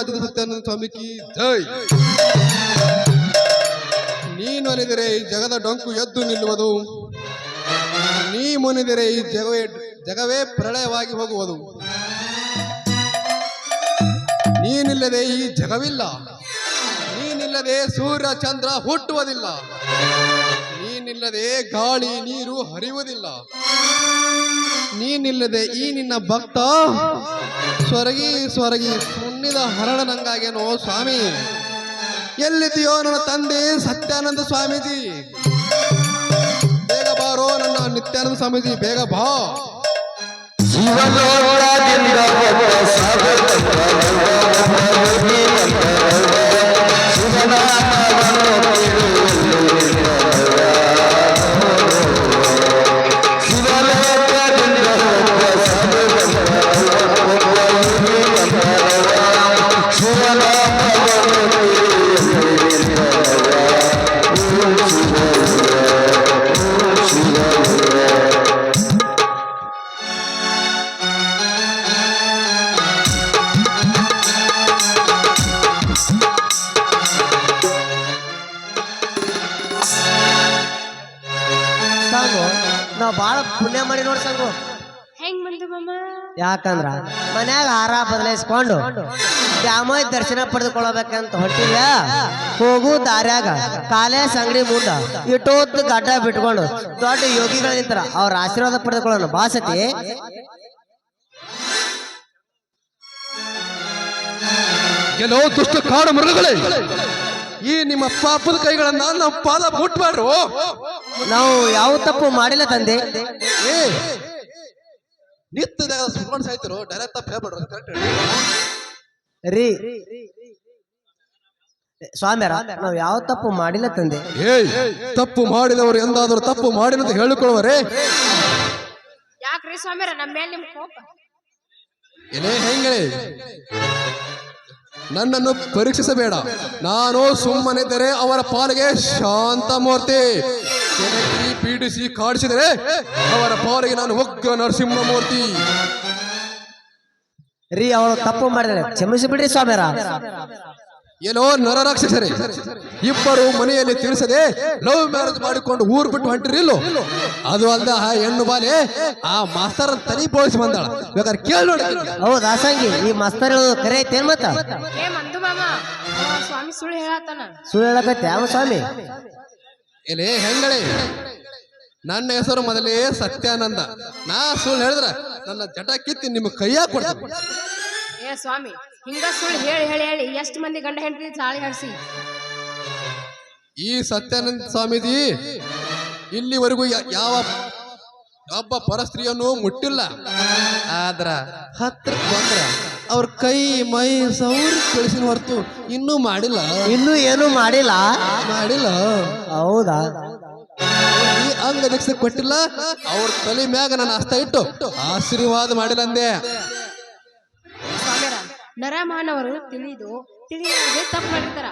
ಮಠದ ಸತ್ಯಾನಂದ ಸ್ವಾಮಿ ಕಿ ಜೈ. ನೀನು ಅನಿದರೆ ಈ ಜಗದ ಡೊಂಕು ಎದ್ದು ನಿಲ್ಲುವುದು, ನೀ ಮುನಿದರೆ ಈ ಜಗವೇ ಪ್ರಳಯವಾಗಿ ಹೋಗುವುದು. ನೀನಿಲ್ಲದೆ ಈ ಜಗವಿಲ್ಲ, ನೀನಿಲ್ಲದೆ ಸೂರ್ಯ ಚಂದ್ರ ಹುಟ್ಟುವುದಿಲ್ಲ, ನೀನಿಲ್ಲದೆ ಗಾಳಿ ನೀರು ಹರಿಯುವುದಿಲ್ಲ, ನೀನಿಲ್ಲದೆ ಈ ನಿನ್ನ ಭಕ್ತ ಸ್ವರ್ಗಿ ಸುನ್ನಿದ ಹರಳನಂಗಾಗೇನೋ ಸ್ವಾಮಿ. ಎಲ್ಲಿದೆಯೋ ನನ್ನ ತಂದೆ ಸತ್ಯಾನಂದ ಸ್ವಾಮೀಜಿ, ಬೇಗ ಬಾರೋ ನನ್ನ ನಿತ್ಯಾನಂದ ಸ್ವಾಮೀಜಿ, ಬೇಗ ಬಾ. ನಾವ್ ಬಾಳ ಪುಣ್ಯ ಮಾಡಿ ನೋಡ್ ಸಂಗು. ಹೆಂಗ್ ಬಂದು ಮಾಮ? ಯಾಕಂದ್ರ ಮನ್ಯಾಗ ಹಾರ ಬದಲಾಯಿಸ್ಕೊಂಡು ದ್ಯಾಮೋಯ್ ದರ್ಶನ ಪಡೆದುಕೊಳ್ಳಬೇಕಂತ ಹೊಟ್ಟಿಲ್ಲ. ಹೋಗು ದಾರ್ಯಾಗ ಕಾಲೇಜ್ ಅಂಗಡಿ ಮುಂದ ಇಟ್ಟೋತ್ತು ಗಡ್ಡ ಬಿಟ್ಕೊಂಡು ದೊಡ್ಡ ಯೋಗಿಗಳ ನಿಂತರ ಅವ್ರ ಆಶೀರ್ವಾದ ಪಡೆದುಕೊಳ್ಳೋಣ ಬಾಸತಿ. ಎಲ್ಲೋ ದುಷ್ಟ ಕಾಡು ಮೃಗಗಳೇ, ಈ ನಿಮ್ಮ ಪಾಪದ ಕೈಗಳನ್ನ ನಮ್ಮ ಪಾದ ಮುಟ್ಬೇಡ್ರು. ನಾವು ಯಾವ ತಪ್ಪು ಮಾಡಿಲ್ಲ ತಂದೆ. ನಿತ್ಯದಾಗ ಸುಳ್ಕೊಂಡು ಸಾಯ್ತಿರು, ಡೈರೆಕ್ಟ್ ತಪ್ಪು ಹೇಳ್ಬೇಡ್ರು. ಕರೆಕ್ಟ್ ರೀ ಸ್ವಾಮ್ಯಾರ, ನಾವ್ ಯಾವ ತಪ್ಪು ಮಾಡಿಲ್ಲ ತಂದೆ. ತಪ್ಪು ಮಾಡಿದವರು ಎಂದಾದರೂ ತಪ್ಪು ಮಾಡಿನಂತ ಹೇಳಿಕೊಳ್ಳುವರೇ? ಯಾಕ್ರಿ ಸ್ವಾಮ್ಯಾರ ನಮ್ಮ ಮೇಲೆ ನಿಮ್ ಕೋಪ? ಏನೇ ಹೆಂಗೆ ನನ್ನನ್ನು ಪರೀಕ್ಷಿಸಬೇಡ. ನಾನು ಸುಮ್ಮನಿದ್ದರೆ ಅವರ ಪಾಲಿಗೆ ಶಾಂತ ಮೂರ್ತಿ, ಪೀಡಿಸಿ ಕಾಡಿಸಿದರೆ ಅವರ ಪಾಲಿಗೆ ನಾನು ಒಗ್ಗ ನರಸಿಂಹ ಮೂರ್ತಿ. ರೀ ಅವಳು ತಪ್ಪು ಮಾಡಿದ್ರೆ ಕ್ಷಮಿಸಿ ಬಿಡ್ರಿ ಸ್ವಾಮ್ಯಾರ. ಏನೋ ನರರಾಕ್ಷಸರೇ, ಇಬ್ಬರು ಮನೆಯಲ್ಲಿ ತಿಳಿಸದೆ ಲವ್ ಮ್ಯಾರೇಜ್ ಮಾಡಿಕೊಂಡು ಊರು ಬಿಟ್ಟು ಹೊಂಟಿರಿಲ್ಲೋ. ಅದು ಅಲ್ದ ಆ ಹೆಣ್ಣು ಬಾಲೆ ಆ ಮಾಸ್ತರ್ ತನಿ ಬೋಳಿಸಿ ಬಂದಾಳ. ಬೇಕಾದ್ರೆ ಕೇಳಿ ನೋಡಿ. ಹೌದಾ ಸಂಗಿ, ಈ ಮಸ್ತರ್ ಕರೆ ಐತೇನ್ ಮತ್ತ? ಏ ಮಂದು ಮಾಮ, ಸ್ವಾಮಿ ಸುಳ್ಳು ಹೇಳತ್ತಾನ. ಸುಳ್ಳು ಹೇಳಕತ್ತೆ ಯಾವ ಸ್ವಾಮಿ? ಎಲೆ ಹೆಂಗಳೇ, ನನ್ನ ಹೆಸರು ಮೊದಲೇ ಸತ್ಯಾನಂದ. ನಾ ಸುಳ್ಳು ಹೇಳಿದ್ರ ನನ್ನ ಜಟ ಕಿತ್ತಿ ನಿಮ್ಮ ಕೈಯಾಗ ಕೊಡ್ತೀನಿ. ಏ ಸ್ವಾಮಿ, ಹಿಂಗ ಸುಳ್ಳು ಹೇಳಿ ಹೇಳಿ ಹೇಳಿ ಎಷ್ಟು ಮಂದಿ ಗಂಡ ಹೆಂಡತಿ ತಾಳಿ ಹಾರಿಸಿ. ಈ ಸತ್ಯಾನಂದ ಸ್ವಾಮೀಜಿ ಇಲ್ಲಿವರೆಗೂ ಯಾವ ಒಬ್ಬ ಪರಸ್ತ್ರೀಯನ್ನು ಮುಟ್ಟಿಲ್ಲ. ಆದ್ರ ಹತ್ರಕ್ಕೆ ಬಂದ್ರ ಅವ್ರ ಕೈ ಮೈ ಸೌರಿ ಕಳಿಸಿನ ಹೊರತು ಇನ್ನೂ ಮಾಡಿಲ್ಲ. ಇನ್ನೂ ಏನು ಮಾಡಿಲ್ಲ. ಹೌದಾ? ಈ ಅಂಗ ದೀಕ್ಷೆ ಕೊಟ್ಟಿಲ್ಲ. ಅವ್ರ ತಲೆ ಮ್ಯಾಗ ನನ್ನ ಹಸ್ತ ಇಟ್ಟು ಆಶೀರ್ವಾದ ಮಾಡಿಲ್ಲ ಅಂದೆ. ಸ್ವಾಮ್ಯಾರ, ನರಮಾನವರು ತಿಳಿಯದೆ ತಪ್ಪು ಮಾಡಿರ್ತಾರ.